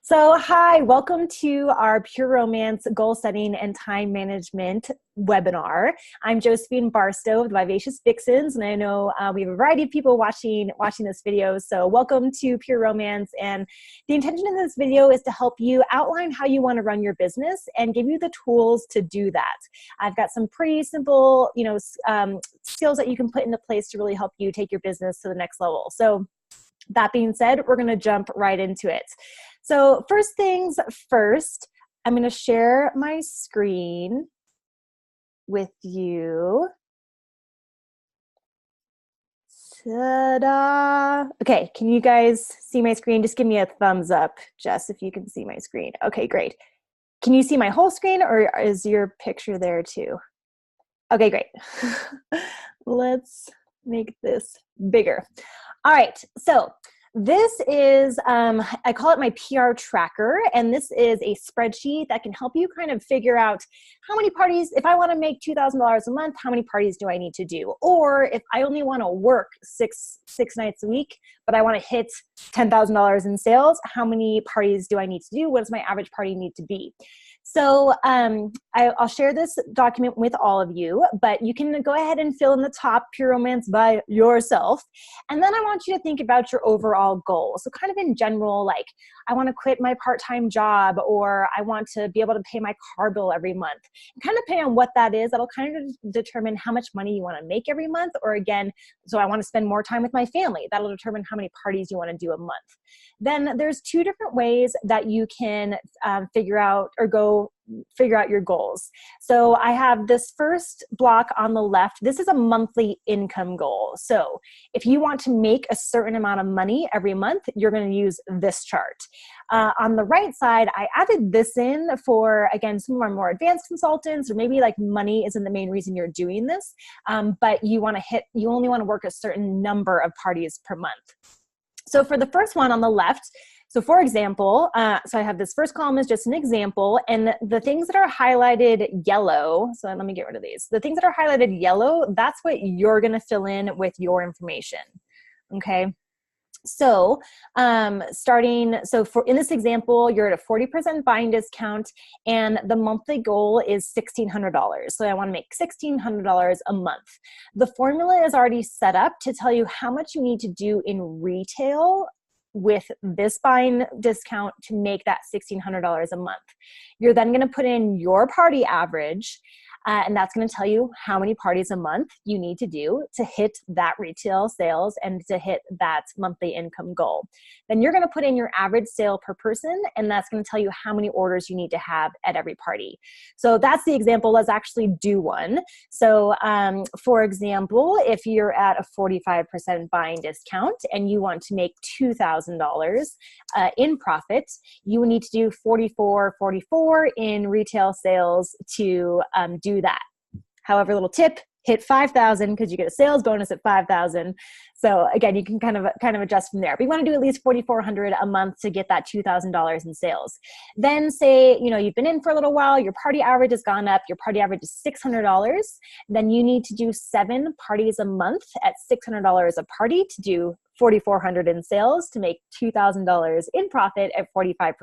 So, hi, welcome to our Pure Romance Goal Setting and Time Management webinar. I'm Josephine Barstow of the Vivacious Vixens, and I know we have a variety of people watching this video. So, welcome to Pure Romance. And the intention of this video is to help you outline how you want to run your business and give you the tools to do that. I've got some pretty simple, skills that you can put into place to really help you take your business to the next level. So, that being said, we're going to jump right into it. So first things first, I'm going to share my screen with you. Ta-da! Okay, can you guys see my screen? Just give me a thumbs up, Jess, if you can see my screen. Okay, great. Can you see my whole screen, or is your picture there too? Okay, great. Let's make this bigger. All right, so this is, I call it my PR tracker, and this is a spreadsheet that can help you kind of figure out how many parties, if I want to make $2,000 a month, how many parties do I need to do? Or if I only want to work six nights a week, but I want to hit $10,000 in sales, how many parties do I need to do? What does my average party need to be? So I'll share this document with all of you, but you can go ahead and fill in the top Pure Romance by yourself. And then I want you to think about your overall goal. So kind of in general, like I want to quit my part-time job, or I want to be able to pay my car bill every month. And kind of depending on what that is, that'll kind of determine how much money you want to make every month. Or again, so I want to spend more time with my family. That'll determine how many parties you want to do a month. Then there's two different ways that you can figure out your goals. So I have this first block on the left. This is a monthly income goal. So if you want to make a certain amount of money every month, you're going to use this chart. On the right side, I added this in for, again, some of our more advanced consultants, or maybe like money isn't the main reason you're doing this, but you only want to work a certain number of parties per month. So for the first one on the left, so for example, so I have this first column is just an example, and the things that are highlighted yellow, so let me get rid of these. The things that are highlighted yellow, that's what you're gonna fill in with your information, okay? So in this example, you're at a 40% buying discount, and the monthly goal is $1,600. So I want to make $1,600 a month. The formula is already set up to tell you how much you need to do in retail with this buying discount to make that $1,600 a month. You're then going to put in your party average, and that's going to tell you how many parties a month you need to do to hit that retail sales and to hit that monthly income goal. Then you're going to put in your average sale per person, and that's going to tell you how many orders you need to have at every party. So that's the example. Let's actually do one. So for example, if you're at a 45% buying discount and you want to make $2,000 in profit, you would need to do 44 in retail sales to do that. However, little tip, hit 5,000 because you get a sales bonus at 5,000. So again, you can kind of adjust from there. But you want to do at least 4,400 a month to get that $2,000 in sales. Then say, you've been in for a little while, your party average has gone up, your party average is $600. Then you need to do 7 parties a month at $600 a party to do 4,400 in sales to make $2,000 in profit at 45%.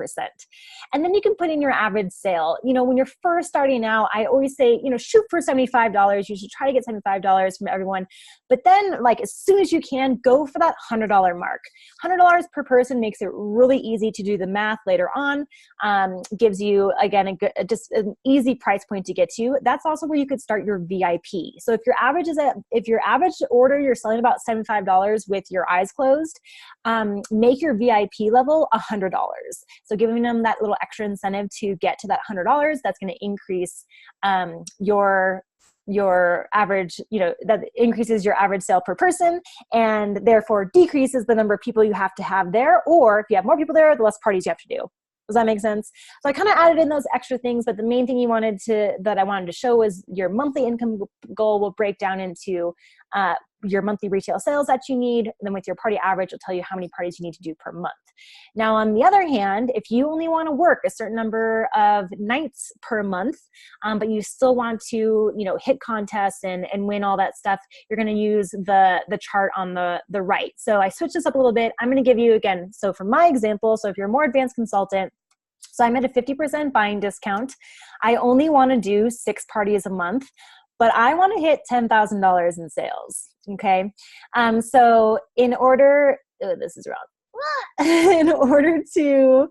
And then you can put in your average sale. When you're first starting out, I always say, shoot for $75. You should try to get $75 from everyone. But then as soon as you can, go for that $100 mark. $100 per person makes it really easy to do the math later on. Gives you, again, just an easy price point to get to. That's also where you could start your VIP. So if your average order, you're selling about $75 with your eyes closed, make your VIP level $100. So giving them that little extra incentive to get to that $100, that's going to increase your average, that increases your average sale per person, and therefore decreases the number of people you have to have there. Or if you have more people there, the less parties you have to do. Does that make sense? So I kind of added in those extra things, but the main thing that I wanted to show was your monthly income goal will break down into your monthly retail sales that you need. And then with your party average, it'll tell you how many parties you need to do per month. Now, on the other hand, if you only want to work a certain number of nights per month, but you still want to, hit contests and win all that stuff, you're going to use the chart on the right. So I switched this up a little bit. I'm going to give you again. So for my example, so if you're a more advanced consultant, so I'm at a 50% buying discount. I only want to do 6 parties a month, but I want to hit $10,000 in sales. Okay. So in order, this is wrong. In order to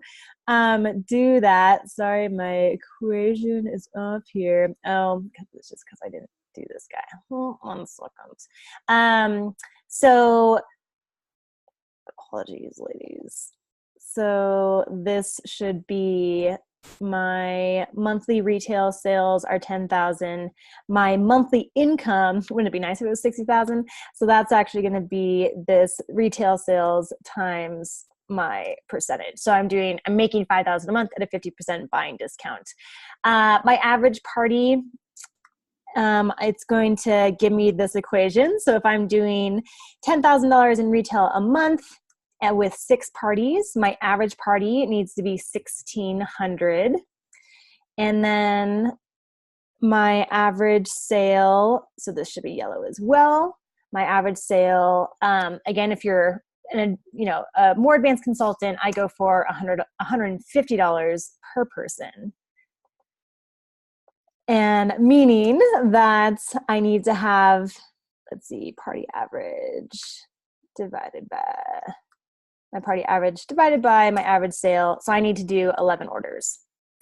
do that, sorry, my equation is up here. Oh, it's just because I didn't do this guy. Hold on a second. So apologies, ladies. So this should be my monthly retail sales are 10,000. My monthly income, wouldn't it be nice if it was 60,000? So that's actually going to be this retail sales times my percentage. So I'm making 5,000 a month at a 50% buying discount. My average party, it's going to give me this equation. So if I'm doing $10,000 in retail a month, and with 6 parties, my average party needs to be $1,600. And then my average sale, so this should be yellow as well. My average sale, again, if you're a more advanced consultant, I go for $150 per person. And meaning that I need to have, let's see, party average divided by my party average divided by my average sale. So I need to do 11 orders.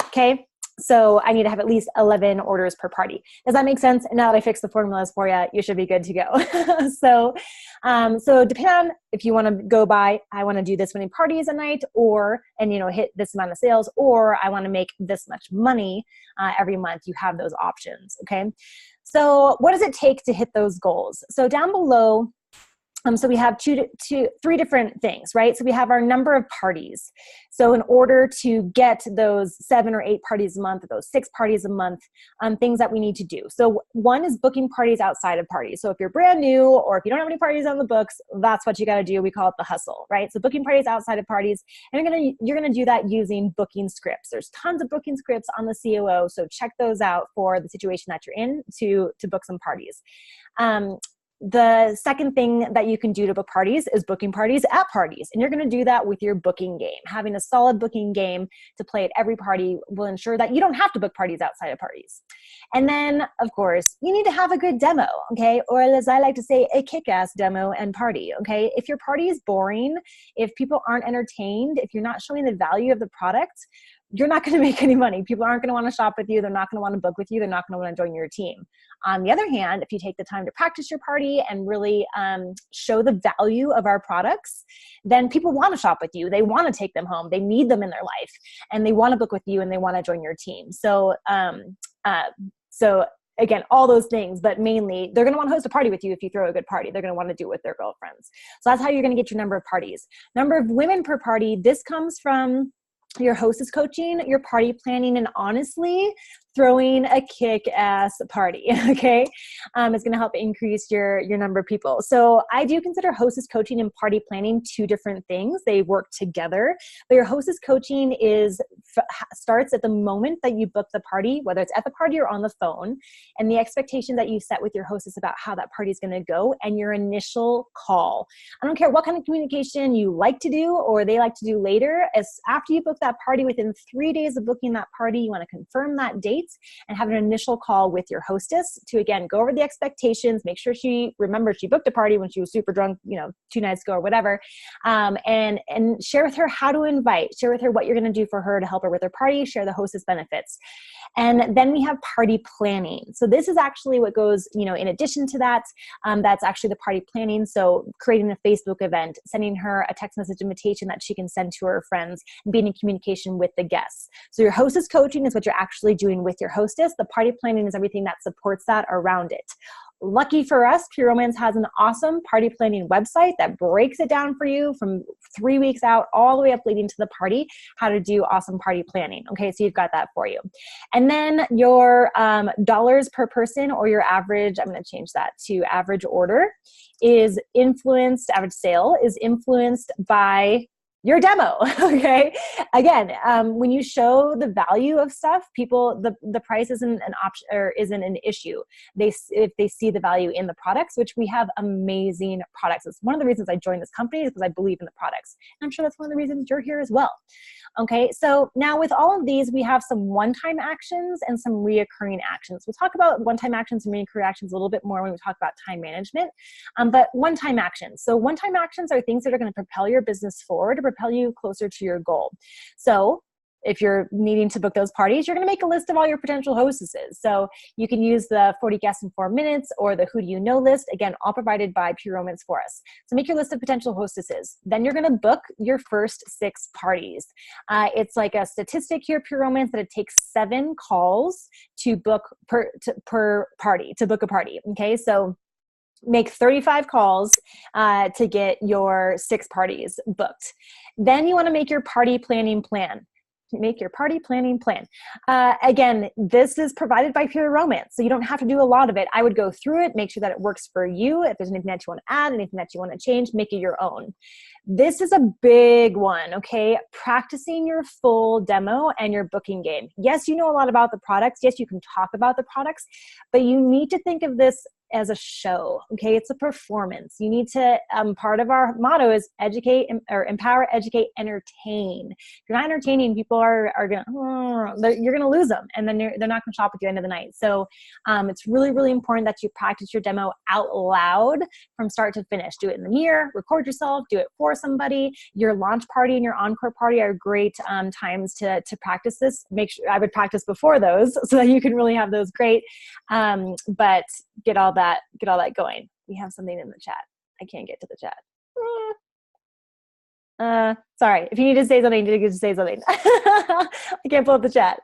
Okay. So I need to have at least 11 orders per party. Does that make sense? And now that I fixed the formulas for you, you should be good to go. So depending on if you want to go by, I want to do this many parties a night and hit this amount of sales, or I want to make this much money every month. You have those options. Okay. So what does it take to hit those goals? So down below, so we have three different things, right? So we have our number of parties. So in order to get those 7 or 8 parties a month, or those 6 parties a month, things that we need to do. So one is booking parties outside of parties. So if you're brand new, or if you don't have any parties on the books, that's what you got to do. We call it the hustle, right? So booking parties outside of parties, and you're gonna do that using booking scripts. There's tons of booking scripts on the COO, so check those out for the situation that you're in to book some parties. The second thing that you can do to book parties is booking parties at parties. And you're going to do that with your booking game. Having a solid booking game to play at every party will ensure that you don't have to book parties outside of parties. And then, of course, you need to have a good demo, okay? Or as I like to say, a kick-ass demo and party, okay? If your party is boring, if people aren't entertained, if you're not showing the value of the product, you're not going to make any money. People aren't going to want to shop with you. They're not going to want to book with you. They're not going to want to join your team. On the other hand, if you take the time to practice your party and really show the value of our products, then people want to shop with you. They want to take them home. They need them in their life, and they want to book with you, and they want to join your team. So again, all those things, but mainly they're going to want to host a party with you if you throw a good party. They're going to want to do it with their girlfriends. So that's how you're going to get your number of parties. Number of women per party, this comes from your hostess coaching, your party planning, and honestly, throwing a kick-ass party, okay? It's going to help increase your number of people. So I do consider hostess coaching and party planning 2 different things. They work together, but your hostess coaching starts at the moment that you book the party, whether it's at the party or on the phone, and the expectation that you set with your hostess about how that party is going to go and your initial call. I don't care what kind of communication you like to do or they like to do later. As after you book that party, within 3 days of booking that party, you want to confirm that date and have an initial call with your hostess to, again, go over the expectations, make sure she remembers she booked a party when she was super drunk, 2 nights ago or whatever, and share with her how to invite, share with her what you're going to do for her to help her with her party, share the hostess benefits. And then we have party planning. So this is actually what goes, in addition to that, that's actually the party planning. So creating a Facebook event, sending her a text message invitation that she can send to her friends, and being in communication with the guests. So your hostess coaching is what you're actually doing with your hostess. The party planning is everything that supports that around it. Lucky for us, Pure Romance has an awesome party planning website that breaks it down for you from 3 weeks out all the way up leading to the party, how to do awesome party planning. Okay, so you've got that for you. And then your dollars per person, or your average, I'm going to change that to average order, is influenced, average sale is influenced by your demo. Okay. Again, when you show the value of stuff, people, the price isn't an option or isn't an issue. If they see the value in the products, which we have amazing products. It's one of the reasons I joined this company, is because I believe in the products. And I'm sure that's one of the reasons you're here as well. Okay, so now with all of these, we have some one-time actions and some reoccurring actions. We'll talk about one-time actions and reoccurring actions a little bit more when we talk about time management, but one-time actions. So one-time actions are things that are going to propel your business forward, to propel you closer to your goal. So if you're needing to book those parties, you're going to make a list of all your potential hostesses. So you can use the 40 guests in 4 minutes or the who do you know list, again, all provided by Pure Romance for us. So make your list of potential hostesses. Then you're going to book your first 6 parties. It's like a statistic here, Pure Romance, that it takes 7 calls to book per party, to book a party. Okay, so make 35 calls to get your 6 parties booked. Then you want to make your party planning plan. Make your party planning plan. Again, this is provided by Pure Romance, so you don't have to do a lot of it. I would go through it, make sure that it works for you. If there's anything that you want to add, anything that you want to change, make it your own. This is a big one, okay? Practicing your full demo and your booking game. Yes, you know a lot about the products. Yes, you can talk about the products, but you need to think of this as a show, okay? It's a performance. You need to, part of our motto is educate, or empower, educate, entertain. If you're not entertaining, people are gonna, you're gonna lose them, and then they're not gonna shop with you at the end of the night. So it's really, really important that you practice your demo out loud from start to finish. Do it in the mirror, record yourself, do it for somebody. Your launch party and your encore party are great times to practice this. Make sure, I would practice before those so that you can really have those great, but get all that going. We have something in the chat. I can't get to the chat. Sorry, if you need to say something, you need to say something. I can't pull up the chat.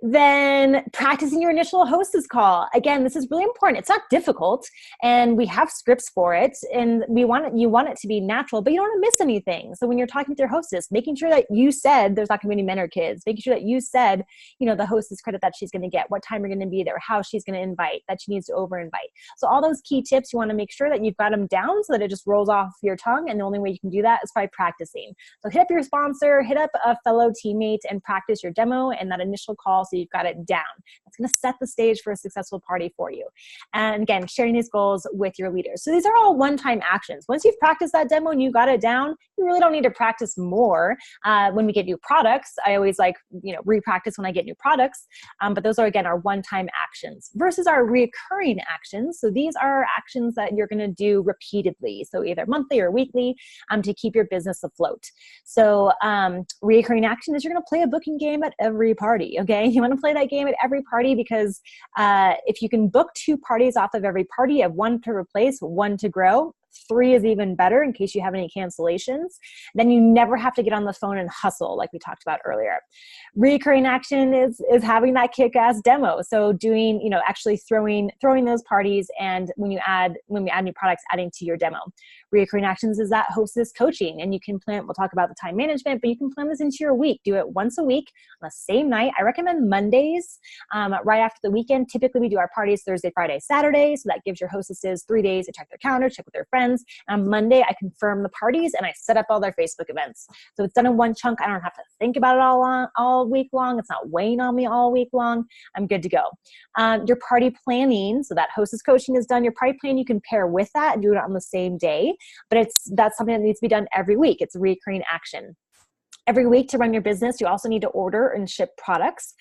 Then practicing your initial hostess call. Again, this is really important. It's not difficult, and we have scripts for it, and you want it to be natural, but you don't want to miss anything. So when you're talking with your hostess, making sure that you said there's not going to be any men or kids, making sure that you said, the hostess credit that she's going to get, what time you're going to be there, how she's going to invite, that she needs to over invite. So all those key tips, you want to make sure that you've got them down so that it just rolls off your tongue. And the only way you can do that is by practicing. So hit up your sponsor, hit up a fellow teammate, and practice your demo and that initial call, so you've got it down. That's going to set the stage for a successful party for you. And again, sharing these goals with your leaders. So these are all one-time actions. Once you've practiced that demo and you got it down, you really don't need to practice more. When we get new products, I always re-practice when I get new products. But those are, again, our one-time actions versus our reoccurring actions. So these are actions that you're going to do repeatedly. So either monthly or weekly to keep your business afloat. So reoccurring action is you're going to play a booking game at every party. Okay. You want to play that game at every party because if you can book 2 parties off of every party, you have 1 to replace, 1 to grow. 3 is even better in case you have any cancellations. Then you never have to get on the phone and hustle like we talked about earlier. Recurring action is having that kick-ass demo. So doing, actually throwing those parties, and when we add new products, adding to your demo. Recurring actions is that hostess coaching, and you can plan, we'll talk about the time management, but you can plan this into your week. Do it once a week on the same night. I recommend Mondays, right after the weekend. Typically we do our parties Thursday, Friday, Saturday. So that gives your hostesses 3 days to check their calendar, check with their friends. On Monday, I confirm the parties and I set up all their Facebook events. So it's done in one chunk. I don't have to think about it all week long. It's not weighing on me all week long. I'm good to go. Your party planning, so that hostess coaching is done. Your party plan, you can pair with that and do it on the same day. But that's something that needs to be done every week. It's a recurring action. Every week to run your business, you also need to order and ship products,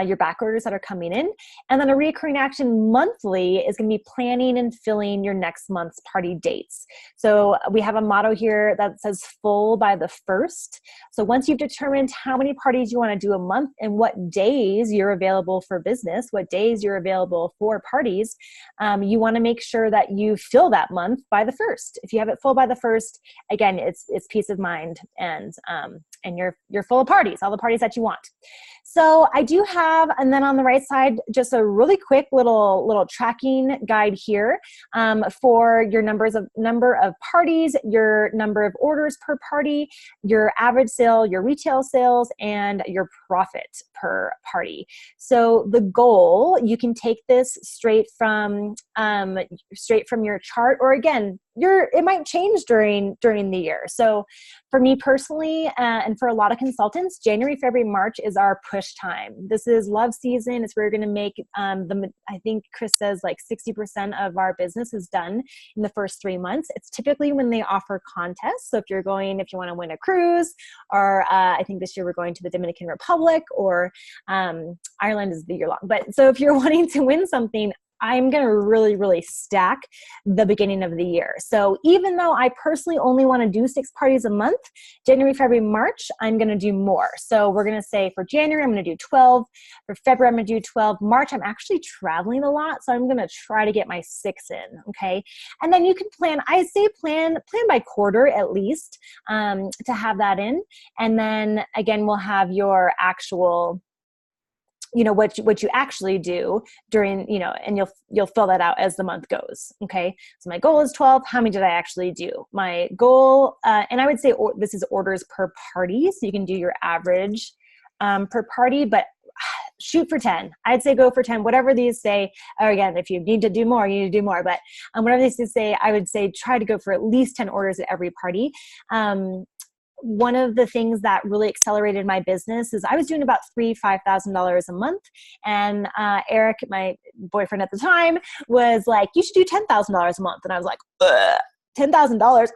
your back orders that are coming in. And then a recurring action monthly is going to be planning and filling your next month's party dates. So we have a motto here that says full by the 1st. So once you've determined how many parties you want to do a month and what days you're available for business, what days you're available for parties, you want to make sure that you fill that month by the 1st. If you have it full by the 1st, again, it's peace of mind, and you're full of parties, all the parties that you want. So I do have, and then on the right side, just a really quick little tracking guide here for your number of parties, your number of orders per party, your average sale, your retail sales, and your profit per party. So the goal, you can take this straight from your chart, or again, it might change during the year. So for me personally, and for a lot of consultants, January, February, March is our push time. This is love season. It's where you're going to make I think Chris says like 60% of our business is done in the first 3 months. It's typically when they offer contests. So if you want to win a cruise, or I think this year we're going to the Dominican Republic, or Ireland is the year long. But so if you're wanting to win something, I'm going to really, really stack the beginning of the year. So even though I personally only want to do 6 parties a month, January, February, March, I'm going to do more. So we're going to say for January, I'm going to do 12. For February, I'm going to do 12. March, I'm actually traveling a lot, so I'm going to try to get my 6 in, okay? And then you can plan, I say plan by quarter at least, to have that in. And then again, we'll have your actual, what you actually do during, and you'll fill that out as the month goes. Okay. So my goal is 12. How many did I actually do? My goal, and I would say this is orders per party. So you can do your average per party, but shoot for 10. I'd say go for 10, whatever these say. Or again, if you need to do more, you need to do more, but whatever these say, I would say try to go for at least 10 orders at every party. One of the things that really accelerated my business is I was doing about $5,000 a month. And Eric, my boyfriend at the time, was like, you should do $10,000 a month. And I was like, $10,000?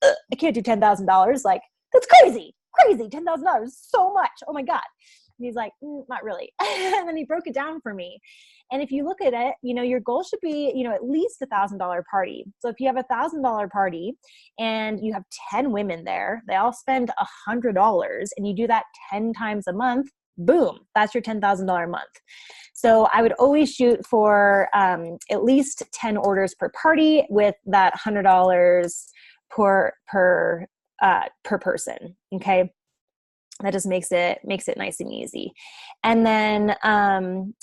I can't do $10,000. Like, that's crazy. $10,000 is so much. Oh my God. And he's like, not really. And then he broke it down for me. And if you look at it, your goal should be, at least $1,000 party. So if you have $1,000 party and you have 10 women there, they all spend $100, and you do that 10 times a month, boom, that's your $10,000 month. So I would always shoot for at least 10 orders per party with that $100 per person. Okay. That just makes it nice and easy. And then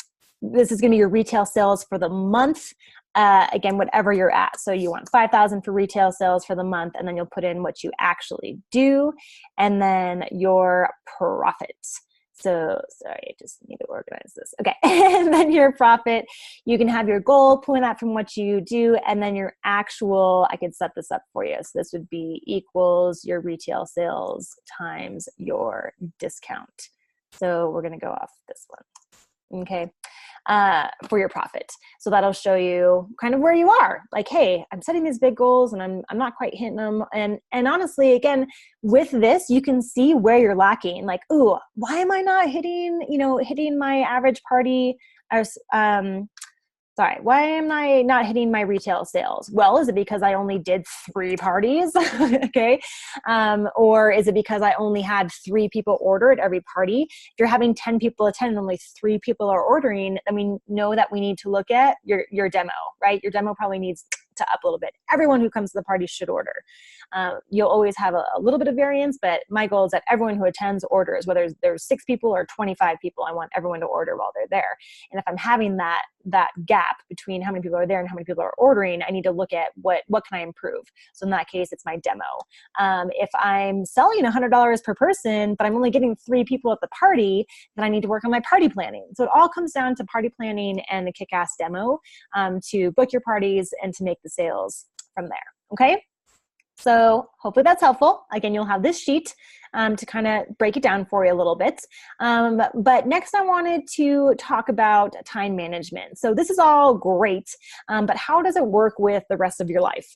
this is going to be your retail sales for the month. Again, whatever you're at. So you want 5,000 for retail sales for the month, and then you'll put in what you actually do, and then your profits. So sorry, I just need to organize this. Okay. And then your profit, you can have your goal, pulling that from what you do, and then your actual, I could set this up for you. So this would be equals your retail sales times your discount. So we're going to go off this one. Okay. For your profit. So that'll show you kind of where you are. Like, hey, I'm setting these big goals and I'm not quite hitting them. And honestly, again, with this, you can see where you're lacking. Like, ooh, why am I not hitting my average party? Why am I not hitting my retail sales? Well, is it because I only did 3 parties? Okay. Or is it because I only had 3 people order at every party? If you're having 10 people attend and only 3 people are ordering, then we know that we need to look at your demo, right? Your demo probably needs to up a little bit. Everyone who comes to the party should order. You'll always have a little bit of variance, but my goal is that everyone who attends orders, whether there's 6 people or 25 people, I want everyone to order while they're there. And if I'm having that gap between how many people are there and how many people are ordering, I need to look at what can I improve. So in that case, it's my demo. If I'm selling $100 per person, but I'm only getting 3 people at the party, then I need to work on my party planning. So it all comes down to party planning and a kick-ass demo to book your parties and to make the sales from there. Okay. So hopefully that's helpful. Again, you'll have this sheet to kind of break it down for you a little bit. But next I wanted to talk about time management. So this is all great, but how does it work with the rest of your life?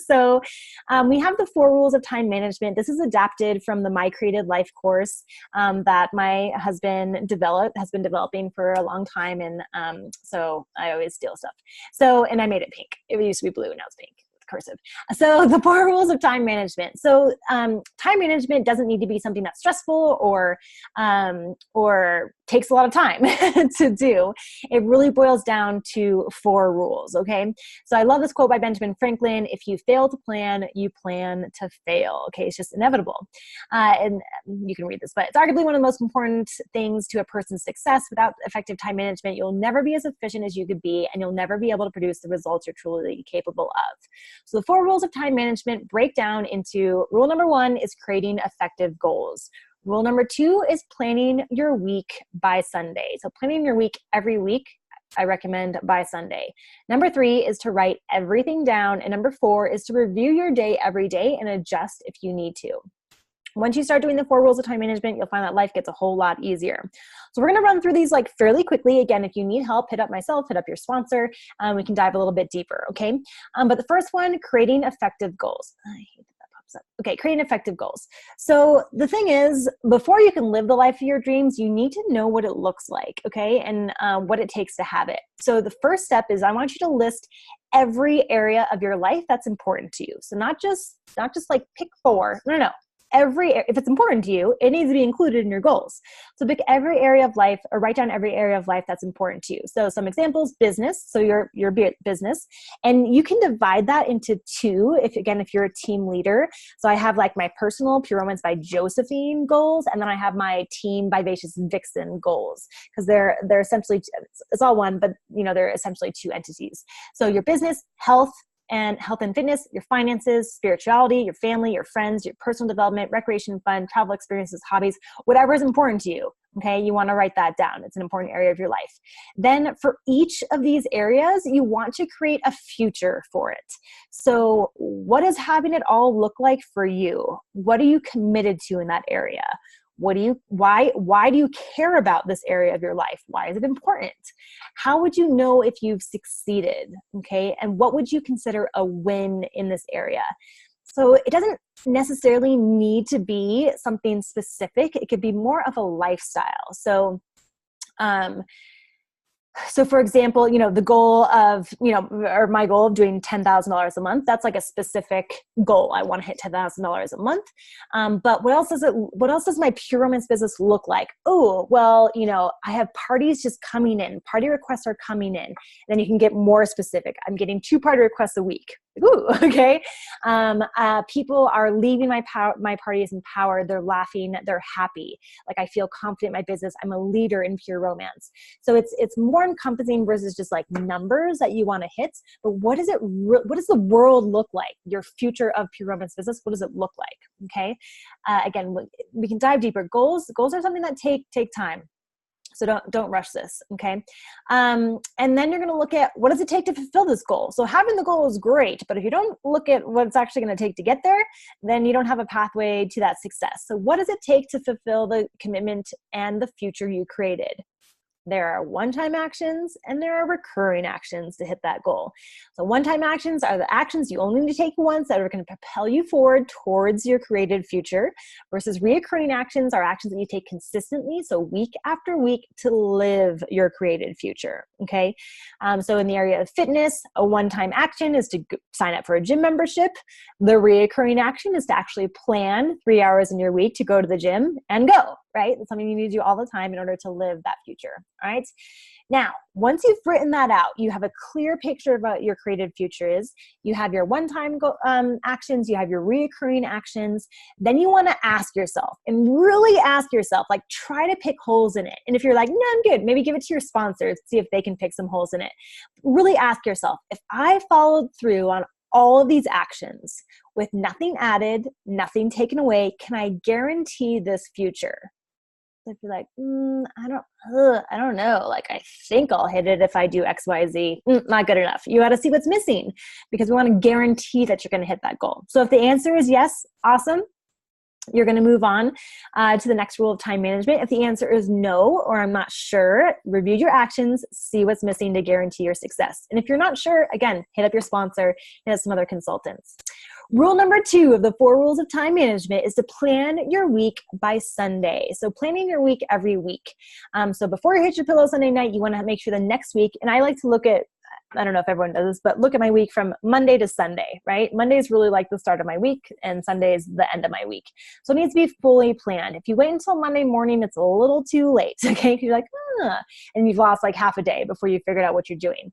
So we have the 4 rules of time management. This is adapted from the My Created Life course that my husband has been developing for a long time. And so I always steal stuff. And I made it pink. It used to be blue, now it's pink. cursive. So the 4 rules of time management. So time management doesn't need to be something that's stressful or takes a lot of time to do. It really boils down to 4 rules, okay? So I love this quote by Benjamin Franklin: if you fail to plan, you plan to fail, okay? It's just inevitable. And you can read this, but it's arguably one of the most important things to a person's success. Without effective time management, you'll never be as efficient as you could be, and you'll never be able to produce the results you're truly capable of. So the 4 rules of time management break down into: rule number 1 is creating effective goals. Rule number 2 is planning your week by Sunday. So planning your week every week, I recommend by Sunday. Number 3 is to write everything down. And number 4 is to review your day every day and adjust if you need to. Once you start doing the 4 rules of time management, you'll find that life gets a whole lot easier. So we're going to run through these like fairly quickly. Again, if you need help, hit up myself, hit up your sponsor. We can dive a little bit deeper, okay? But the first one, creating effective goals. I hate that pops up. Okay, creating effective goals. So the thing is, before you can live the life of your dreams, you need to know what it looks like, okay? And what it takes to have it. So the first step is I want you to list every area of your life that's important to you. So not just like pick 4. No. If it's important to you, it needs to be included in your goals. So pick every area of life, or write down every area of life that's important to you. So some examples: business, so your business. And you can divide that into 2 if you're a team leader. So I have like my personal Pure Romance by Josephine goals, and then I have my team by Vivacious Vixen goals, because they're essentially, it's all one, but they're essentially 2 entities. So your business, health and fitness, your finances, spirituality, your family, your friends, your personal development, recreation, fun, travel experiences, hobbies, whatever is important to you. Okay, you want to write that down. It's an important area of your life. Then for each of these areas, you want to create a future for it. So what does having it all look like for you? What are you committed to in that area? Why do you care about this area of your life? Why is it important? How would you know if you've succeeded? Okay. And what would you consider a win in this area? So it doesn't necessarily need to be something specific. It could be more of a lifestyle. So for example, the goal of, or my goal of doing $10,000 a month, that's like a specific goal. I want to hit $10,000 a month. But what else does my Pure Romance business look like? Oh, well, I have parties just coming in. Party requests are coming in. Then you can get more specific. I'm getting 2 party requests a week. Ooh, okay. People are leaving my parties empowered. They're laughing. They're happy. Like I feel confident in my business. I'm a leader in Pure Romance. So it's more encompassing versus just like numbers that you want to hit. But what does the world look like? Your future of Pure Romance business. What does it look like? Okay. Again, we can dive deeper. Goals are something that take time. So don't rush this, okay? And then you're going to look at what does it take to fulfill this goal. So having the goal is great, but if you don't look at what it's actually going to take to get there, then you don't have a pathway to that success. So what does it take to fulfill the commitment and the future you created? There are one-time actions and there are recurring actions to hit that goal. So one-time actions are the actions you only need to take once that are going to propel you forward towards your created future, versus reoccurring actions are actions that you take consistently, so week after week, to live your created future, okay? So in the area of fitness, a one-time action is to sign up for a gym membership. The reoccurring action is to actually plan 3 hours in your week to go to the gym and go, right? It's something you need to do all the time in order to live that future. All right. Now, once you've written that out, you have a clear picture of what your created future is. You have your one-time actions. You have your reoccurring actions. Then you want to ask yourself, and really ask yourself, like try to pick holes in it. And if you're like, no, I'm good, maybe give it to your sponsors, see if they can pick some holes in it. Really ask yourself, if I followed through on all of these actions with nothing added, nothing taken away, can I guarantee this future? If you're like, I don't know. Like, I think I'll hit it if I do X, Y, Z. Not good enough. You got to see what's missing, because we want to guarantee that you're going to hit that goal. So if the answer is yes, awesome. You're going to move on to the next rule of time management. If the answer is no, or I'm not sure, review your actions, see what's missing to guarantee your success. And if you're not sure, again, hit up your sponsor, hit up some other consultants. Rule number 2 of the 4 rules of time management is to plan your week by Sunday. So planning your week every week. So before you hit your pillow Sunday night, you want to make sure the next week, and I like to look at I don't know if everyone does this, but look at my week from Monday to Sunday, right? Monday is really like the start of my week, and Sunday is the end of my week. So it needs to be fully planned. If you wait until Monday morning, it's a little too late, okay? You're like, and you've lost like half a day before you figured out what you're doing.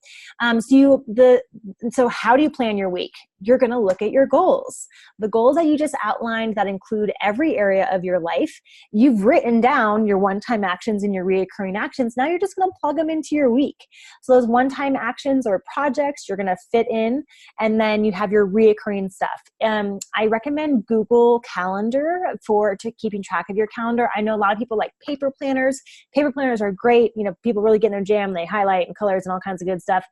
So how do you plan your week? You're going to look at your goals. The goals that you just outlined that include every area of your life. You've written down your one-time actions and your reoccurring actions. Now you're just going to plug them into your week. So those one-time actions or projects you're going to fit in, and then you have your reoccurring stuff. I recommend Google Calendar to keeping track of your calendar. I know a lot of people like paper planners. Paper planners are great. People really get in their jam. They highlight and colors and all kinds of good stuff.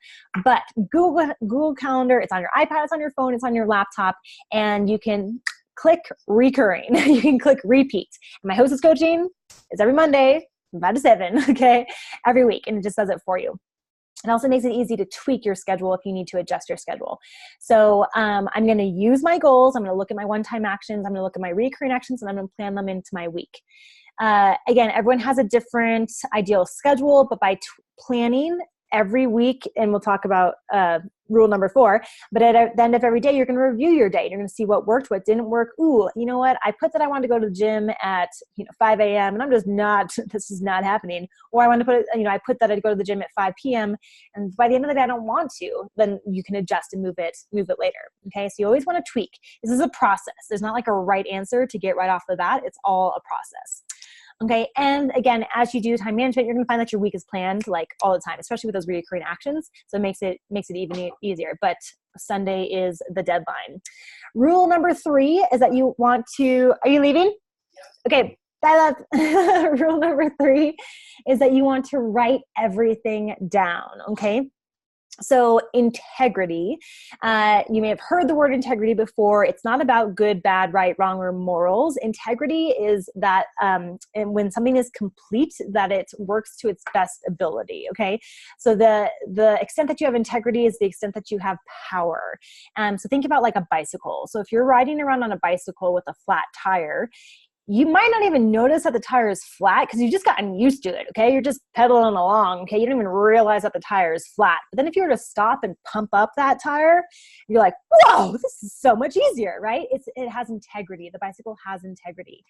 But Google Calendar, it's on your iPad, it's on your phone, it's on your laptop, and you can click recurring. You can click repeat. And my hostess coaching is every Monday from 5 to 7, okay, every week, and it just does it for you. It also makes it easy to tweak your schedule if you need to adjust your schedule. So I'm going to use my goals. I'm going to look at my one-time actions. I'm going to look at my recurring actions, and I'm going to plan them into my week. Again, everyone has a different ideal schedule, but by planning every week, and we'll talk about rule number 4, but at the end of every day, you're going to review your day. You're going to see what worked, what didn't work. Ooh, you know what? I put that I wanted to go to the gym at 5 a.m. and I'm just not, this is not happening. Or I want to put, I put that I'd go to the gym at 5 p.m. and by the end of the day, I don't want to. Then you can adjust and move it later. Okay. So you always want to tweak. This is a process. There's not like a right answer to get right off the bat. It's all a process. Okay. And again, as you do time management, you're going to find that your week is planned like all the time, especially with those recurring actions. So it makes it even easier, but Sunday is the deadline. Rule number 3 is that you want to, are you leaving? Okay. Rule number 3 is that you want to write everything down. Okay. So integrity, you may have heard the word integrity before. It's not about good, bad, right, wrong, or morals. Integrity is that and when something is complete, that it works to its best ability, okay? So the extent that you have integrity is the extent that you have power. So think about like a bicycle. So if you're riding around on a bicycle with a flat tire, you might not even notice that the tire is flat because you've just gotten used to it, okay? You're just pedaling along, okay? You don't even realize that the tire is flat. But then if you were to stop and pump up that tire, you're like, whoa, this is so much easier, right? It has integrity. The bicycle has integrity.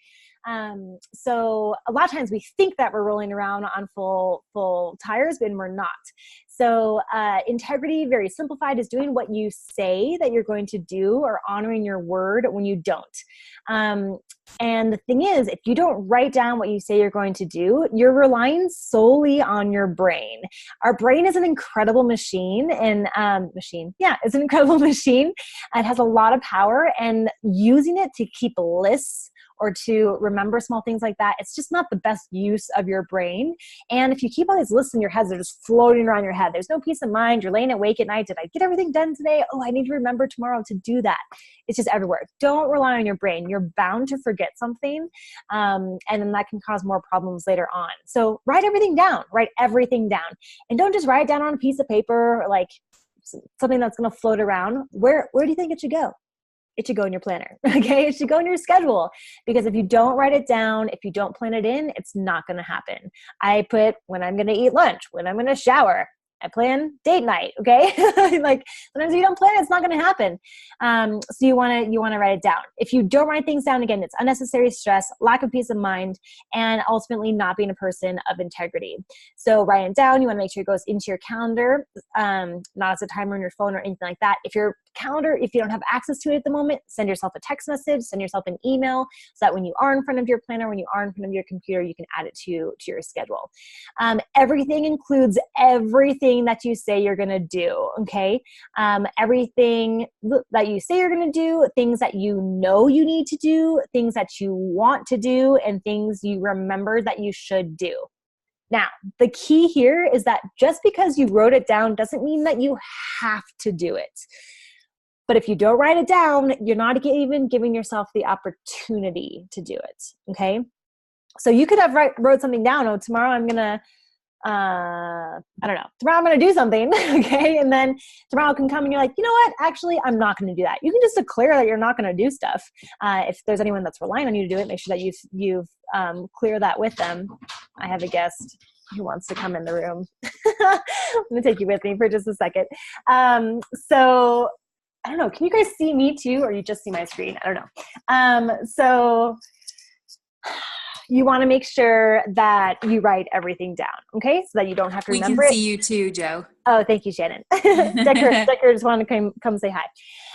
So a lot of times we think that we're rolling around on full tires, but we're not. So integrity, very simplified, is doing what you say that you're going to do or honoring your word when you don't. And the thing is, if you don't write down what you say you're going to do, you're relying solely on your brain. Our brain is an incredible machine, and it's an incredible machine. It has a lot of power, and using it to keep lists or to remember small things like that, it's just not the best use of your brain. And if you keep all these lists in your head, they're just floating around your head. There's no peace of mind. You're laying awake at night. Did I get everything done today? Oh, I need to remember tomorrow to do that. It's just everywhere. Don't rely on your brain. You're bound to forget something. And then that can cause more problems later on. So write everything down. Write everything down. And don't just write it down on a piece of paper, or like something that's going to float around. Where do you think it should go? It should go in your planner, okay? It should go in your schedule, because if you don't write it down, if you don't plan it in, it's not going to happen. I put when I'm going to eat lunch, when I'm going to shower. I plan date night, okay? Like sometimes if you don't plan it, it's not going to happen. So you want to write it down. If you don't write things down, again, it's unnecessary stress, lack of peace of mind, and ultimately not being a person of integrity. So write it down. You want to make sure it goes into your calendar, not as a timer on your phone or anything like that. If your calendar, if you don't have access to it at the moment, send yourself a text message, send yourself an email, so that when you are in front of your planner, when you are in front of your computer, you can add it to your schedule. Everything includes everything that you say you're going to do. Okay. Everything that you say you're going to do, things that you know you need to do, things that you want to do, and things you remember that you should do. Now, the key here is that just because you wrote it down doesn't mean that you have to do it. But if you don't write it down, you're not even giving yourself the opportunity to do it. Okay. So you could have wrote something down. Oh, tomorrow I'm going to, I don't know, tomorrow I'm going to do something. Okay. And then tomorrow can come and you're like, you know what? Actually, I'm not going to do that. You can just declare that you're not going to do stuff. If there's anyone that's relying on you to do it, make sure that you've clear that with them. I have a guest who wants to come in the room. I'm going to take you with me for just a second. So I don't know. Can you guys see me too, or you just see my screen? I don't know. So you want to make sure that you write everything down, okay? So that you don't have to remember it. We can see you too, Joe. Oh, thank you, Shannon. Decker just wanted to come say hi.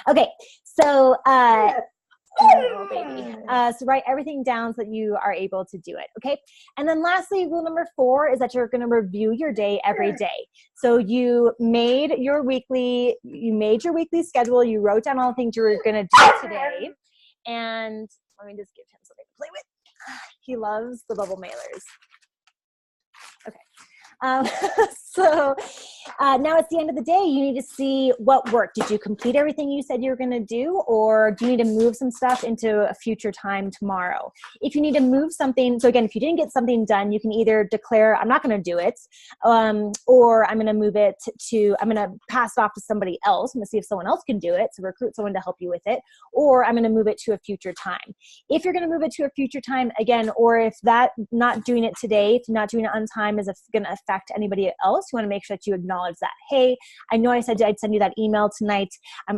Okay, so oh, baby. So write everything down so that you are able to do it, okay? And then lastly, rule number 4 is that you're going to review your day every day. So you made your weekly schedule. You wrote down all the things you were going to do today. And let me just give him something to play with. He loves the bubble mailers. Okay. So now it's the end of the day. You need to see what worked. Did you complete everything you said you were going to do, or do you need to move some stuff into a future time tomorrow? If you need to move something, so again, if you didn't get something done, you can either declare, I'm not going to do it, or I'm going to move it to, I'm going to pass it off to somebody else. I'm going to see if someone else can do it, so recruit someone to help you with it, or I'm going to move it to a future time. If you're going to move it to a future time, again, or if that not doing it today, if not doing it on time is going to affect anybody else, you want to make sure that you acknowledge that. Hey, I know I said I'd send you that email tonight.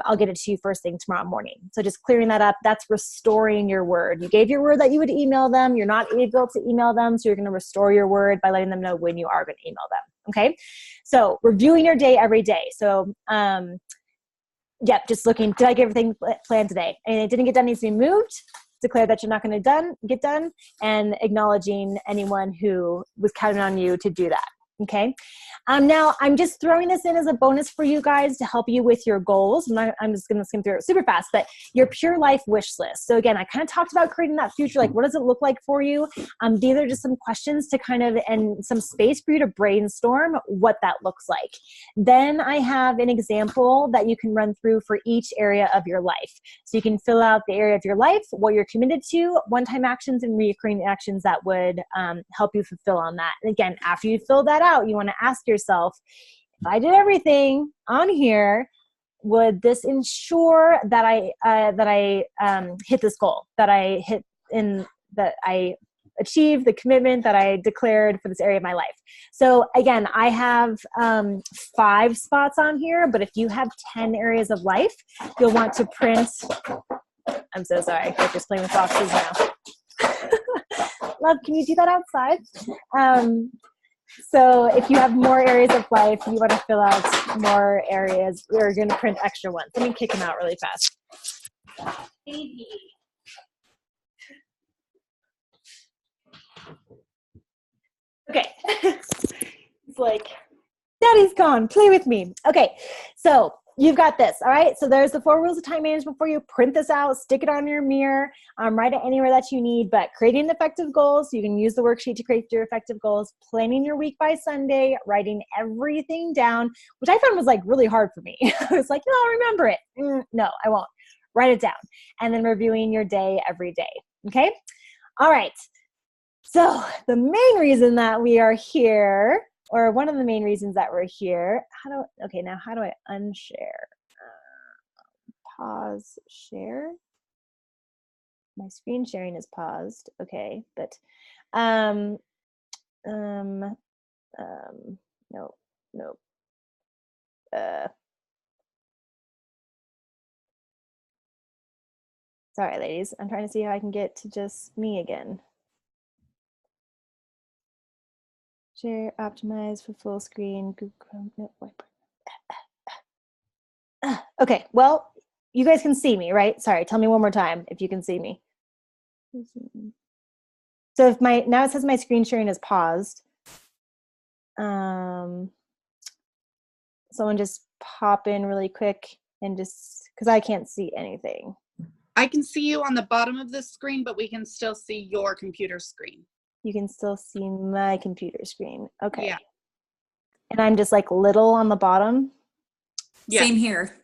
I'll get it to you first thing tomorrow morning. So just clearing that up, that's restoring your word. You gave your word that you would email them. You're not able to email them, so you're going to restore your word by letting them know when you are going to email them. Okay? So reviewing your day every day. So just looking, did I get everything planned today? And it didn't get done, needs to be moved. Declare that you're not going to get done, and acknowledging anyone who was counting on you to do that. Okay. Now I'm just throwing this in as a bonus for you guys to help you with your goals. I'm just going to skim through it super fast, but your pure life wish list. So again, I kind of talked about creating that future. Like, what does it look like for you? These are just some questions to kind of, and some space for you to brainstorm what that looks like. Then I have an example that you can run through for each area of your life. So you can fill out the area of your life, what you're committed to, one-time actions and recurring actions that would help you fulfill on that. And again, after you fill that out, you want to ask yourself, if I did everything on here, would this ensure that I hit this goal, that I achieve the commitment that I declared for this area of my life? So again, I have 5 spots on here, but if you have 10 areas of life, you'll want to print. I'm so sorry, I'm just playing with boxes now. Love, can you do that outside? So if you have more areas of life, you want to fill out more areas, we're going to print extra ones. Let me kick them out really fast. Baby. Okay. It's like, Daddy's gone, play with me. Okay, so you've got this, all right? So there's the 4 rules of time management for you. Print this out, stick it on your mirror, write it anywhere that you need, but creating effective goals, so you can use the worksheet to create your effective goals, planning your week by Sunday, writing everything down, which I found was like really hard for me. I was like, no, I'll remember it. No, I won't. Write it down. And then reviewing your day every day, okay? All right. So the main reason that we are here, or one of the main reasons that we're here, now how do I unshare? Pause share. My screen sharing is paused. Okay, but no. Sorry, ladies. I'm trying to see how I can get to just me again. Share, optimize for full screen. Google Chrome. No, okay, well, you guys can see me, right? Sorry, tell me one more time if you can see me. So if now it says my screen sharing is paused. Someone just pop in really quick and just, because I can't see anything. I can see you on the bottom of the screen, but we can still see your computer screen. You can still see my computer screen. Okay. Yeah. And I'm just like little on the bottom. Yeah. Same here.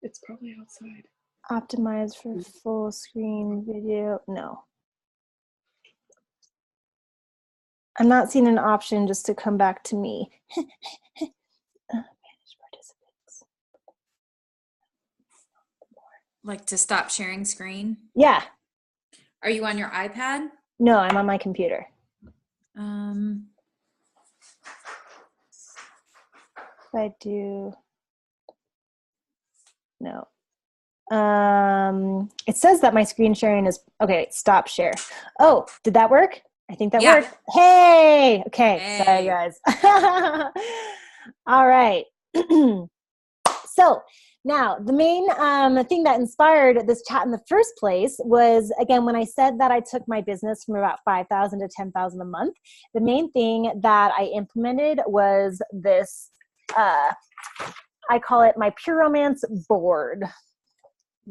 It's probably outside. Optimize for full screen video. No. I'm not seeing an option just to come back to me. Manage participants. Like to stop sharing screen? Yeah. Are you on your iPad? No, I'm on my computer. If I do, no. It says that my screen sharing is, okay, stop share. Oh, did that work? I think that worked. Hey, okay, sorry guys. All right. So now the main thing that inspired this chat in the first place was, again, when I said that I took my business from about 5,000 to 10,000 a month, the main thing that I implemented was this, I call it my Pure Romance board.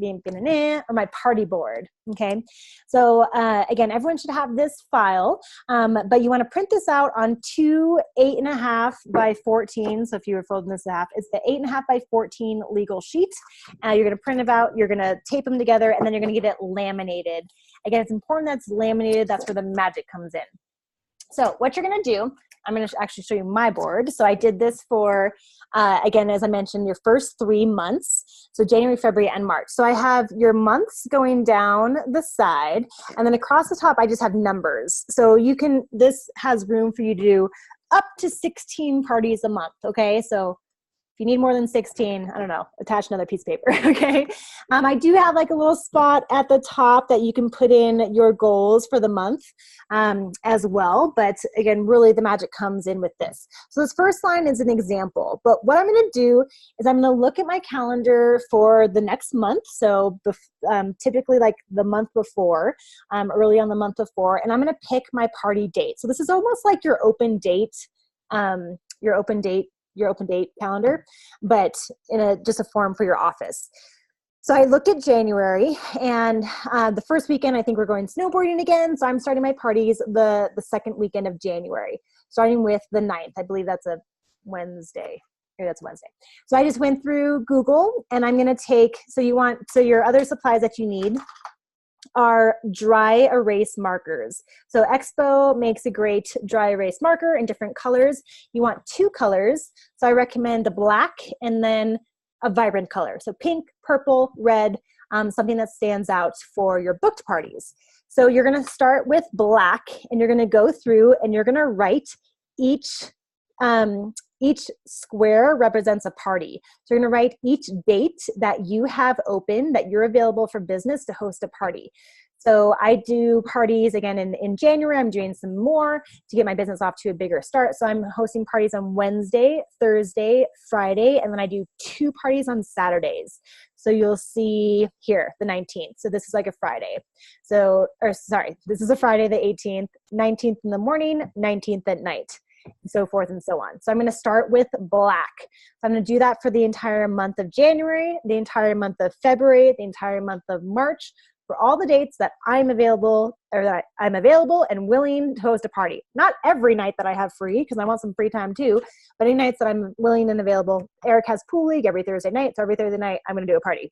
Or my party board. Okay. So again, everyone should have this file, but you want to print this out on two 8.5 by 14. So if you were folding this in half, it's the 8.5 by 14 legal sheet. You're going to print them out, you're going to tape them together, and then you're going to get it laminated. Again, it's important that it's laminated. That's where the magic comes in. So what you're going to do, I'm going to actually show you my board. So I did this for, again, as I mentioned, your first 3 months. So January, February, and March. So I have your months going down the side, and then across the top, I just have numbers. So you can, this has room for you to do up to 16 parties a month. Okay. So if you need more than 16, I don't know, attach another piece of paper, okay? I do have like a little spot at the top that you can put in your goals for the month as well. But again, really the magic comes in with this. So this first line is an example. But what I'm gonna do is I'm gonna look at my calendar for the next month. So typically like the month before, early on the month before, and I'm gonna pick my party date. So this is almost like your open date calendar, but in just a form for your office. So I looked at January, and the first weekend, I think we're going snowboarding again. So I'm starting my parties the second weekend of January, starting with the 9th. I believe that's a Wednesday. Maybe that's Wednesday. So I just went through Google, and I'm going to take, so your other supplies that you need are dry erase markers. So Expo makes a great dry erase marker in different colors. You want 2 colors. So I recommend a black and then a vibrant color. So pink, purple, red, something that stands out for your booked parties. So you're going to start with black, and you're going to go through and you're going to write each square represents a party. So you're going to write each date that you have open, that you're available for business to host a party. So I do parties again in January. I'm doing some more to get my business off to a bigger start. So I'm hosting parties on Wednesday, Thursday, Friday, and then I do 2 parties on Saturdays. So you'll see here the 19th. So this is like a Friday. This is a Friday the 18th, 19th in the morning, 19th at night, and so forth and so on. So I'm going to start with black. So I'm going to do that for the entire month of January, the entire month of February, the entire month of March, for all the dates that I'm available and willing to host a party. Not every night that I have free, because I want some free time too, but any nights that I'm willing and available. Eric has pool league every Thursday night, so every Thursday night I'm going to do a party.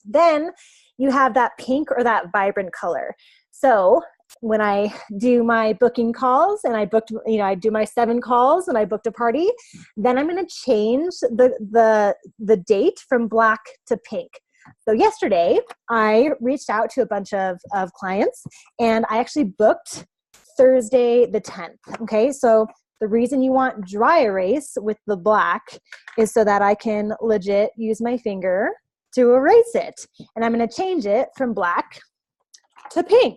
Then you have that pink or that vibrant color. So when I do my booking calls and I do my 7 calls and I booked a party, then I'm going to change the date from black to pink. So yesterday I reached out to a bunch of clients, and I actually booked Thursday the 10th. Okay. So the reason you want dry erase with the black is so that I can legit use my finger to erase it. And I'm going to change it from black to pink.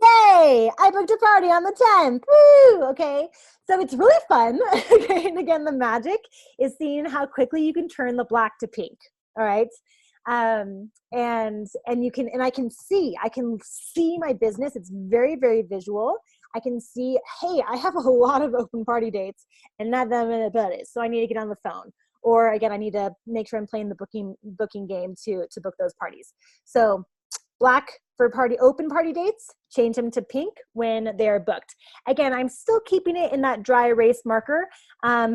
Yay! I booked a party on the 10th. Woo! Okay. So it's really fun. Okay. And again, the magic is seeing how quickly you can turn the black to pink. All right. And I can see my business. It's very, very visual. I can see, hey, I have a lot of open party dates and not that many buddies. So I need to get on the phone. Or again, I need to make sure I'm playing the booking game to book those parties. So black for open party dates, change them to pink when they are booked. Again, I'm still keeping it in that dry erase marker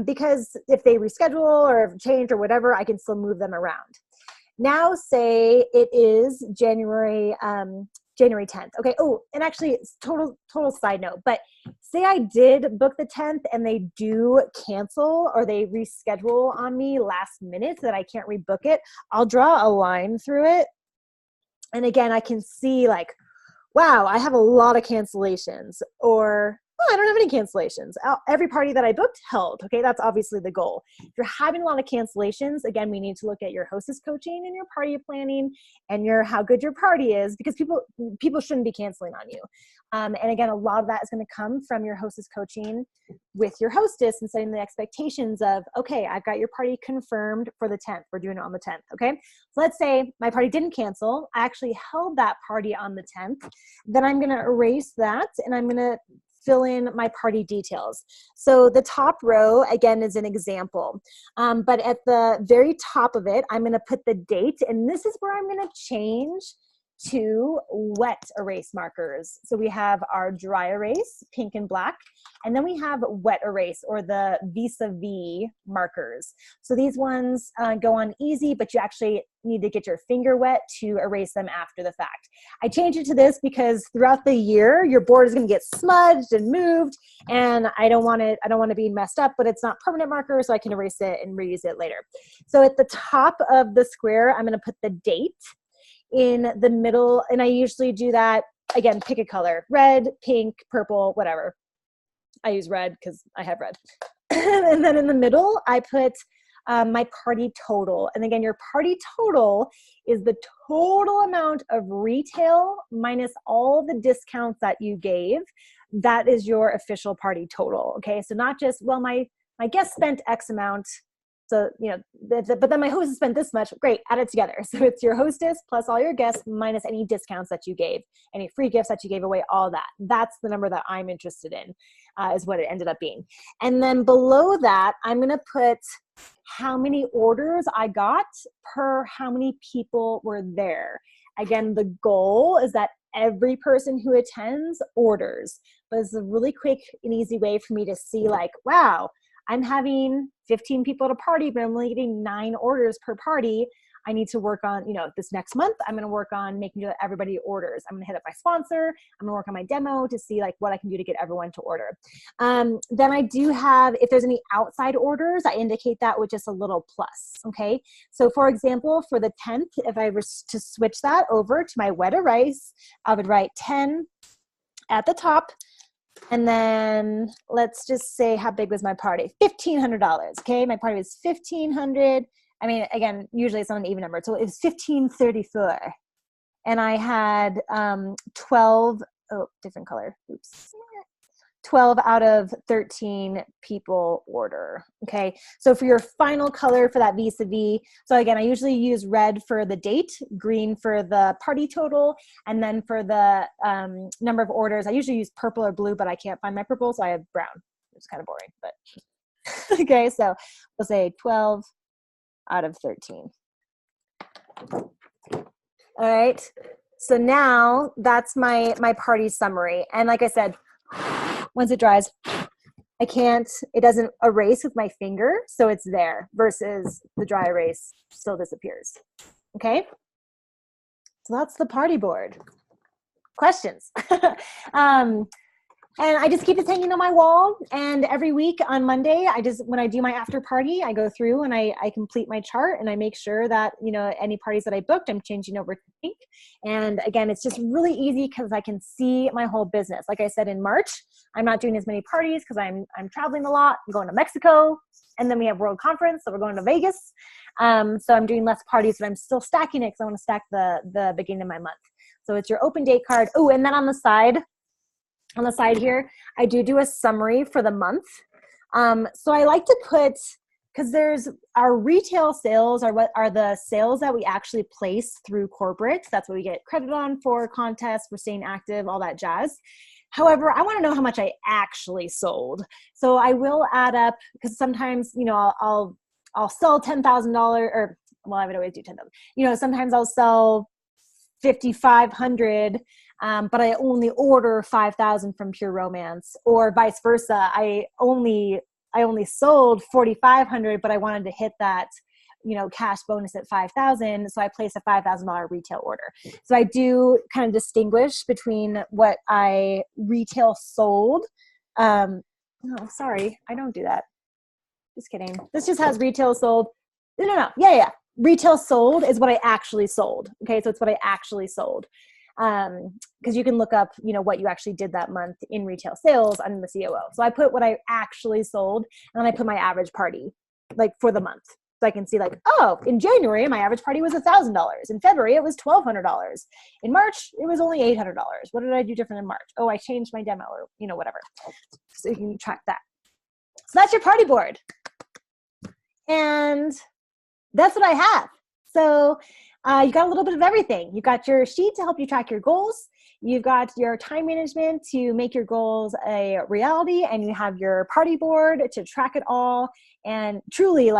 because if they reschedule or change or whatever, I can still move them around. Now say it is January 10th. Okay. Oh, and actually it's total side note, but say I did book the 10th and they do cancel or they reschedule on me last minute so that I can't rebook it. I'll draw a line through it. And again, I can see like, wow, I have a lot of cancellations, or oh, I don't have any cancellations. Every party that I booked held. Okay, that's obviously the goal. If you're having a lot of cancellations, again, we need to look at your hostess coaching and your party planning and how good your party is, because people shouldn't be canceling on you. And again, a lot of that is going to come from your hostess coaching with your hostess and setting the expectations of, okay, I've got your party confirmed for the 10th. We're doing it on the 10th. Okay. So let's say my party didn't cancel. I actually held that party on the 10th. Then I'm going to erase that and I'm going to fill in my party details. So the top row, again, is an example. But at the very top of it, I'm going to put the date, and this is where I'm going to change to wet erase markers. So we have our dry erase, pink and black, and then we have wet erase, or the Vis-a-Vis markers. So these ones go on easy, but you actually need to get your finger wet to erase them after the fact. I changed it to this because throughout the year, your board is going to get smudged and moved, and I don't want to be messed up, but it's not permanent marker, so I can erase it and reuse it later. So at the top of the square, I'm going to put the date. In the middle, and I usually do that, again, pick a color, red, pink, purple, whatever. I use red because I have red. And then in the middle, I put my party total. And again, your party total is the total amount of retail minus all the discounts that you gave. That is your official party total. Okay, so not just, well, my guest spent X amount, so, but then my hostess spent this much. Great, add it together. So it's your hostess plus all your guests minus any discounts that you gave, any free gifts that you gave away, all that. That's the number that I'm interested in, is what it ended up being. And then below that, I'm going to put how many orders I got per how many people were there. Again, the goal is that every person who attends orders, but it's a really quick and easy way for me to see, like, wow, I'm having 15 people at a party, but I'm only getting 9 orders per party. I need to work on, this next month, I'm going to work on making sure that everybody orders. I'm going to hit up my sponsor. I'm going to work on my demo to see what I can do to get everyone to order. Then I do have, if there's any outside orders, I indicate that with just a little plus. Okay. So for example, for the 10th, if I was to switch that over to my wet erase, I would write 10 at the top. And then let's just say, how big was my party? $1,500. Okay, my party was $1,500. I mean, again, usually it's not an even number, so it was $1,534, and I had 12. Oh, different color. Oops. 12 out of 13 people order. Okay, so for your final color for that Vis-a-Vis, so again, I usually use red for the date, green for the party total, and then for the number of orders, I usually use purple or blue, but I can't find my purple, so I have brown. It's kind of boring, but okay, so we'll say 12 out of 13. All right, so now that's my party summary, and like I said, once it dries, it doesn't erase with my finger, so it's there, versus the dry erase still disappears. Okay? So that's the party board. Questions? And I just keep this hanging on my wall, and every week on Monday, when I do my after party, I go through and I complete my chart, and I make sure that, any parties that I booked, I'm changing over to pink. And again, it's just really easy because I can see my whole business. Like I said, in March, I'm not doing as many parties because I'm traveling a lot. I'm going to Mexico, and then we have World Conference, so we're going to Vegas. So I'm doing less parties, but I'm still stacking it because I want to stack the beginning of my month. So it's your open date card. Oh, and then on the side here, I do a summary for the month. So I like to put, because there's our retail sales are what are the sales that we actually place through corporate. That's what we get credit on for contests, for staying active, all that jazz. However, I want to know how much I actually sold. So I will add up, because sometimes, I'll sell $10,000, or, well, I would always do 10,000. Sometimes I'll sell 5,500, but I only order 5,000 from Pure Romance, or vice versa. I only sold 4,500, but I wanted to hit that, cash bonus at 5,000. So I placed a $5,000 retail order. So I do kind of distinguish between what I retail sold. No, sorry, I don't do that. Just kidding. This just has retail sold. No. Yeah. Retail sold is what I actually sold. Okay, so it's what I actually sold. Because you can look up, what you actually did that month in retail sales under the COO. So I put what I actually sold, and then I put my average party, like for the month. So I can see like, oh, in January, my average party was $1,000. In February, it was $1,200. In March, it was only $800. What did I do different in March? Oh, I changed my demo or, whatever. So you can track that. So that's your party board. And that's what I have. So you got a little bit of everything. You got your sheet to help you track your goals. You've got your time management to make your goals a reality. And you have your party board to track it all. And truly,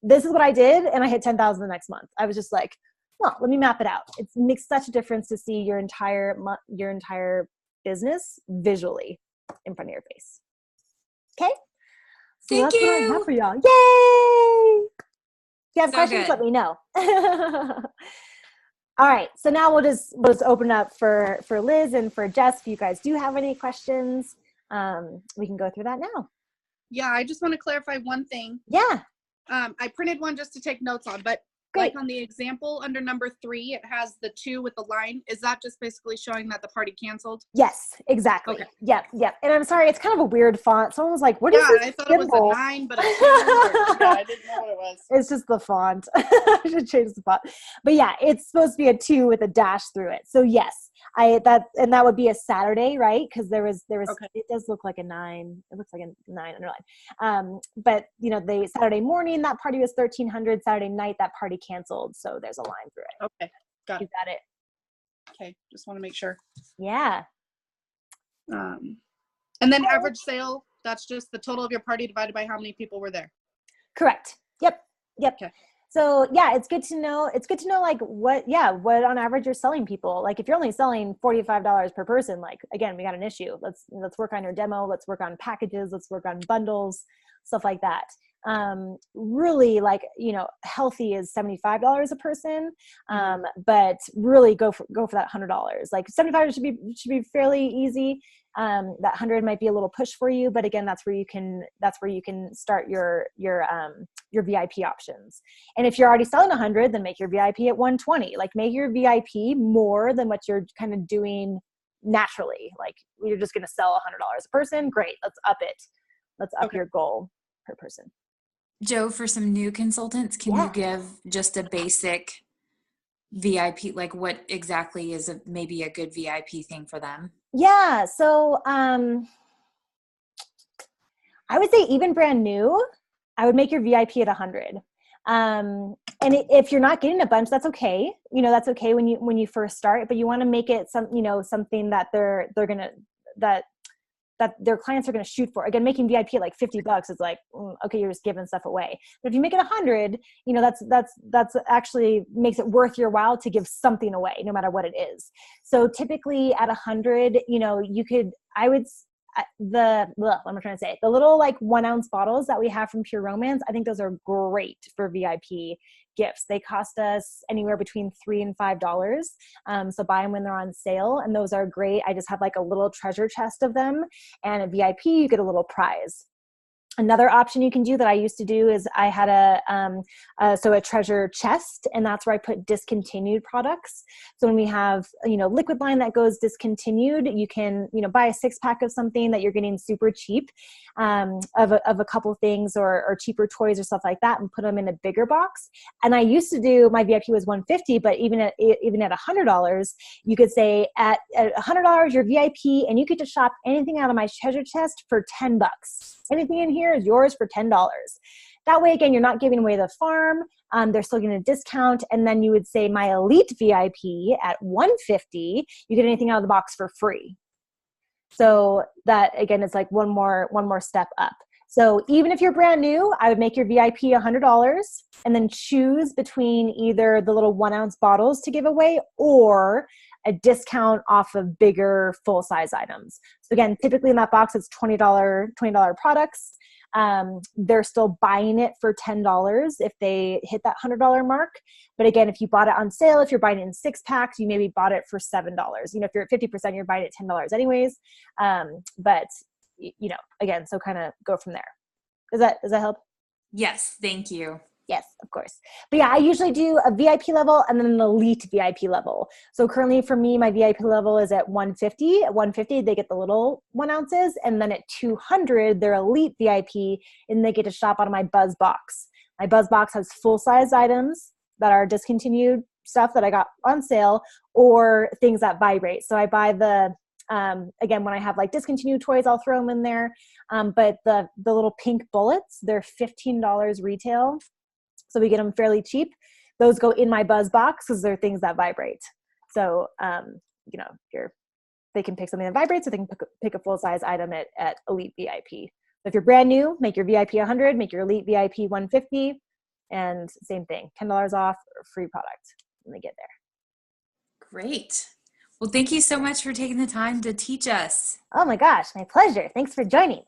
this is what I did. And I hit 10,000 the next month. I was just like, well, let me map it out. It makes such a difference to see your entire business visually in front of your face. Okay? So Thank that's what I you. have for y'all. Yay! If you have So questions, good. let me know. All right. So now we'll just open up for Liz and for Jess. If you guys do have any questions, we can go through that now. Yeah, I just want to clarify one thing. Yeah. I printed one just to take notes on, but Great. like on the example under number 3, it has the 2 with the line. Is that just basically showing that the party canceled? Yes, exactly. Okay. Yep. And I'm sorry, it's kind of a weird font. Someone was like, what is Yeah, this I thought symbol? it was a 9, but a 2. I didn't know what it was. It's just the font. I should change the font. But yeah, it's supposed to be a 2 with a dash through it. So yes, that would be a Saturday, right? Because there was Okay. It does look like a 9. It looks like a 9 underline. But the Saturday morning that party was 1,300. Saturday night that party canceled. So there's a line through it. Okay, got You it. got it. Okay, just want to make sure. Yeah. And then average sale, that's just the total of your party divided by how many people were there. Correct. Yep. Okay. So yeah, it's good to know like what on average you're selling people. Like if you're only selling $45 per person, like again, we got an issue. Let's work on your demo. Let's work on packages. Let's work on bundles, stuff like that. Really healthy is $75 a person. But really go for that $100. Like $75 should be fairly easy. That 100 might be a little push for you, but again, that's where you can start your VIP options. And if you're already selling 100, then make your VIP at 120. Like make your VIP more than what you're kind of doing naturally. Like you're just going to sell $100 a person. Great. Let's up it. Let's up your goal per person. Joe, for some new consultants, can you give just a basic VIP, like what exactly is maybe a good VIP thing for them? Yeah. So I would say even brand new, I would make your VIP at 100. And if you're not getting a bunch, that's okay. That's okay when you first start, but you want to make it something that that their clients are going to shoot for. Again, making VIP at like $50 is like, okay, you're just giving stuff away. But if you make it 100, that's actually makes it worth your while to give something away, no matter what it is. So typically at 100, what am I trying to say? The little like 1 ounce bottles that we have from Pure Romance, I think those are great for VIP gifts. They cost us anywhere between $3 and $5. So buy them when they're on sale, and those are great. I just have like a little treasure chest of them, and at VIP you get a little prize. Another option you can do that I used to do is I had a treasure chest, and that's where I put discontinued products. So when we have, liquid line that goes discontinued, you can, buy a 6-pack of something that you're getting super cheap, of a couple things or cheaper toys or stuff like that, and put them in a bigger box. And I used to do, my VIP was $150, but even at $100, you could say at $100 you're VIP, and you get to shop anything out of my treasure chest for $10. Anything in here is yours for $10. That way, again, you're not giving away the farm. They're still getting a discount. And then you would say my elite VIP at $150, you get anything out of the box for free. So that, again, is like one more step up. So even if you're brand new, I would make your VIP $100 and then choose between either the little 1 ounce bottles to give away or a discount off of bigger full-size items. So again, typically in that box, it's $20 products. They're still buying it for $10 if they hit that $100 mark. But again, if you bought it on sale, if you're buying it in 6-packs, you maybe bought it for $7. If you're at 50%, you're buying it at $10 anyways. But again, so kind of go from there. Does that help? Yes, thank you. Yes, of course. But yeah, I usually do a VIP level and then an elite VIP level. So currently for me, my VIP level is at 150. At 150, they get the little 1 ounces. And then at 200, they're elite VIP and they get to shop out of my Buzz box. My Buzz box has full-size items that are discontinued stuff that I got on sale or things that vibrate. So I buy again, when I have like discontinued toys, I'll throw them in there. But the little pink bullets, they're $15 retail. So we get them fairly cheap. Those go in my Buzz box because they're things that vibrate. So, they can pick something that vibrates, or they can pick a full-size item at Elite VIP. So if you're brand new, make your VIP 100, make your Elite VIP 150, and same thing, $10 off or free product when they get there. Great. Well, thank you so much for taking the time to teach us. Oh my gosh, my pleasure. Thanks for joining.